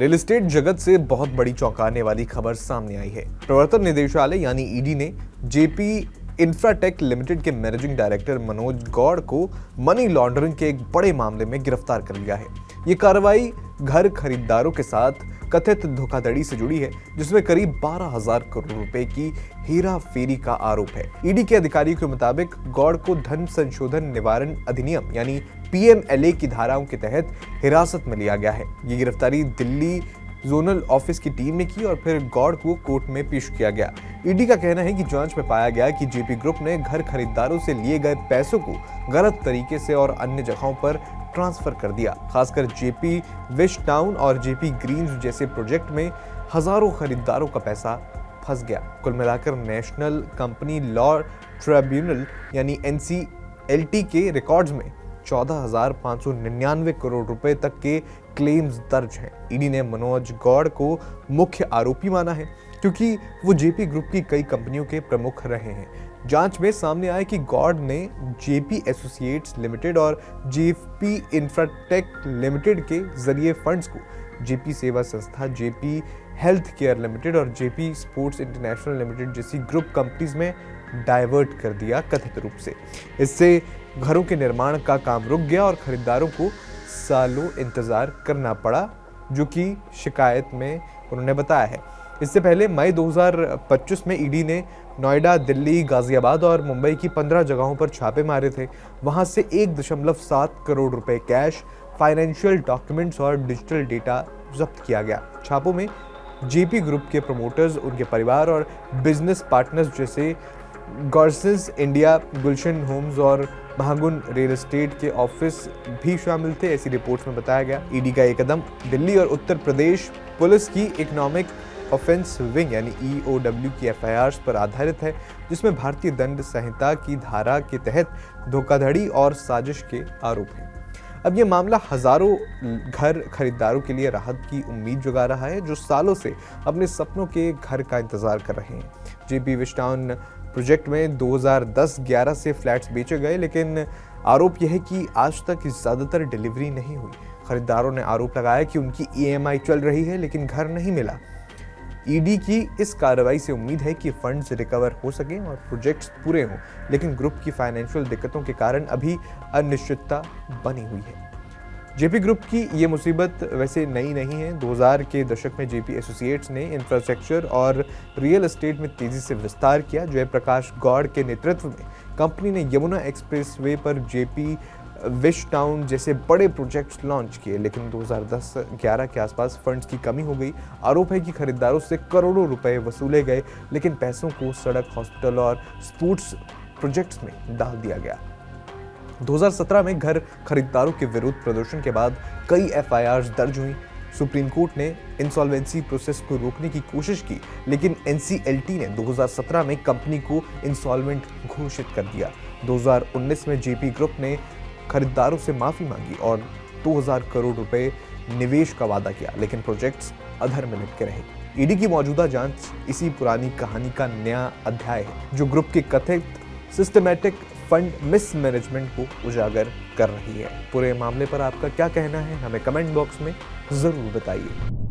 Real estate जगत से बहुत बड़ी चौंकाने वाली खबर सामने आई है। प्रवर्तन निदेशालय यानी ईडी ने जेपी इंफ्राटेक लिमिटेड के मैनेजिंग डायरेक्टर मनोज गौड़ को मनी लॉन्ड्रिंग के एक बड़े मामले में गिरफ्तार कर लिया है। ये कार्रवाई घर खरीदारों के साथ कथित धोखाधड़ी से जुड़ी है, जिसमें करीब 12,000 करोड़ रुपए की हेरा फेरी का आरोप है। ईडी के अधिकारियों के मुताबिक गौड़ को धन संशोधन निवारण अधिनियम यानी पीएमएलए की धाराओं के तहत हिरासत में लिया गया है। ये गिरफ्तारी दिल्ली जोनल ऑफिस की टीम ने की और फिर गौड़ को कोर्ट में पेश किया गया। ईडी का कहना है कि जांच में पाया गया कि जेपी ग्रुप ने घर खरीदारों से लिए गए पैसों को गलत तरीके से और अन्य जगहों पर ट्रांसफर कर दिया। खासकर जेपी विश टाउन और जेपी ग्रीन्स जैसे प्रोजेक्ट में हजारों खरीदारों का पैसा फंस गया। कुल मिलाकर नेशनल कंपनी लॉ ट्रिब्यूनल यानी एनसीएलटी के रिकॉर्ड्स में 14,599 करोड़ रुपए तक के क्लेम्स दर्ज हैं। ईडी ने मनोज गौड़ को मुख्य आरोपी माना है क्योंकि वो जेपी ग्रुप की कई कंपनियों के प्रमुख रहे हैं। जांच में सामने आया कि गौड़ ने जेपी एसोसिएट्स लिमिटेड और जेपी इंफ्राटेक लिमिटेड के जरिए फंड्स को जेपी सेवा संस्था, जेपी हेल्थ केयर लिमिटेड और जेपी स्पोर्ट्स इंटरनेशनल लिमिटेड जैसी ग्रुप कंपनीज में डाइवर्ट कर दिया कथित रूप से। इससे घरों के निर्माण का काम रुक गया और खरीदारों को सालों इंतजार करना पड़ा, जो कि शिकायत में उन्होंने बताया है। इससे पहले मई 2025 में ईडी ने नोएडा, दिल्ली, गाजियाबाद और मुंबई की 15 जगहों पर छापे मारे थे। वहां से 1.7 करोड़ रुपए कैश, फाइनेंशियल डॉक्यूमेंट्स और डिजिटल डेटा जब्त किया गया। छापों में जेपी ग्रुप के प्रमोटर्स, उनके परिवार और बिजनेस पार्टनर्स जैसे गॉर्सेस इंडिया, गुलशन होम्स और महागुन रियल एस्टेट के ऑफिस भी शामिल थे, ऐसी रिपोर्ट्स में बताया गया। ईडी का ये कदम दिल्ली और उत्तर प्रदेश पुलिस की इकोनॉमिक ऑफेंस विंग यानी ईओडब्ल्यू की एफआईआर्स पर आधारित है, जिसमें भारतीय दंड संहिता की धारा के तहत धोखाधड़ी और साजिश के आरोप हैं। अब ये मामला हजारों घर खरीदारों के लिए राहत की उम्मीद जगा रहा है, जो सालों से अपने सपनों के घर का इंतजार कर रहे हैं। जेपी विश टाउन प्रोजेक्ट में 2010-11 से फ्लैट्स बेचे गए, लेकिन आरोप यह है कि आज तक ज्यादातर डिलीवरी नहीं हुई। खरीदारों ने आरोप लगाया कि उनकी ईएमआई चल रही है, लेकिन घर नहीं मिला। ईडी की इस कार्रवाई से उम्मीद है कि फंड्स रिकवर हो सकें और प्रोजेक्ट्स पूरे हों, लेकिन ग्रुप की फाइनेंशियल दिक्कतों के कारण अभी अनिश्चितता बनी हुई है। जेपी ग्रुप की ये मुसीबत वैसे नई नहीं है। 2000 के दशक में जेपी एसोसिएट्स ने इंफ्रास्ट्रक्चर और रियल एस्टेट में तेजी से विस्तार किया। जयप्रकाश गौड़ के नेतृत्व में कंपनी ने यमुना एक्सप्रेसवे पर जेपी विश टाउन जैसे बड़े प्रोजेक्ट्स लॉन्च किए, लेकिन 2010-11 के आसपास फंड्स की कमी हो गई। आरोप है कि खरीदारों से करोड़ों रुपए वसूले गए, लेकिन पैसों को सड़क, हॉस्पिटल और स्पोर्ट्स प्रोजेक्ट्स में डाल दिया गया। 2017 में घर खरीदारों के विरुद्ध प्रदर्शन के बाद कई एफआईआर्स दर्ज हुई। सुप्रीम कोर्ट ने इंसॉल्वेंसी प्रोसेस को रोकने की कोशिश की, लेकिन एनसीएलटी ने 2017 में कंपनी को इंसॉल्वेंट घोषित कर दिया। 2019 में जेपी ग्रुप ने खरीदारों से माफी मांगी और 2000 करोड़ रुपए निवेश का वादा किया, लेकिन प्रोजेक्ट्स अधर में लटके रहे। ईडी की मौजूदा जांच इसी पुरानी कहानी का नया अध्याय है, जो ग्रुप के कथित सिस्टमैटिक फंड मिसमैनेजमेंट को उजागर कर रही है। पूरे मामले पर आपका क्या कहना है, हमें कमेंट बॉक्स में जरूर बताइए।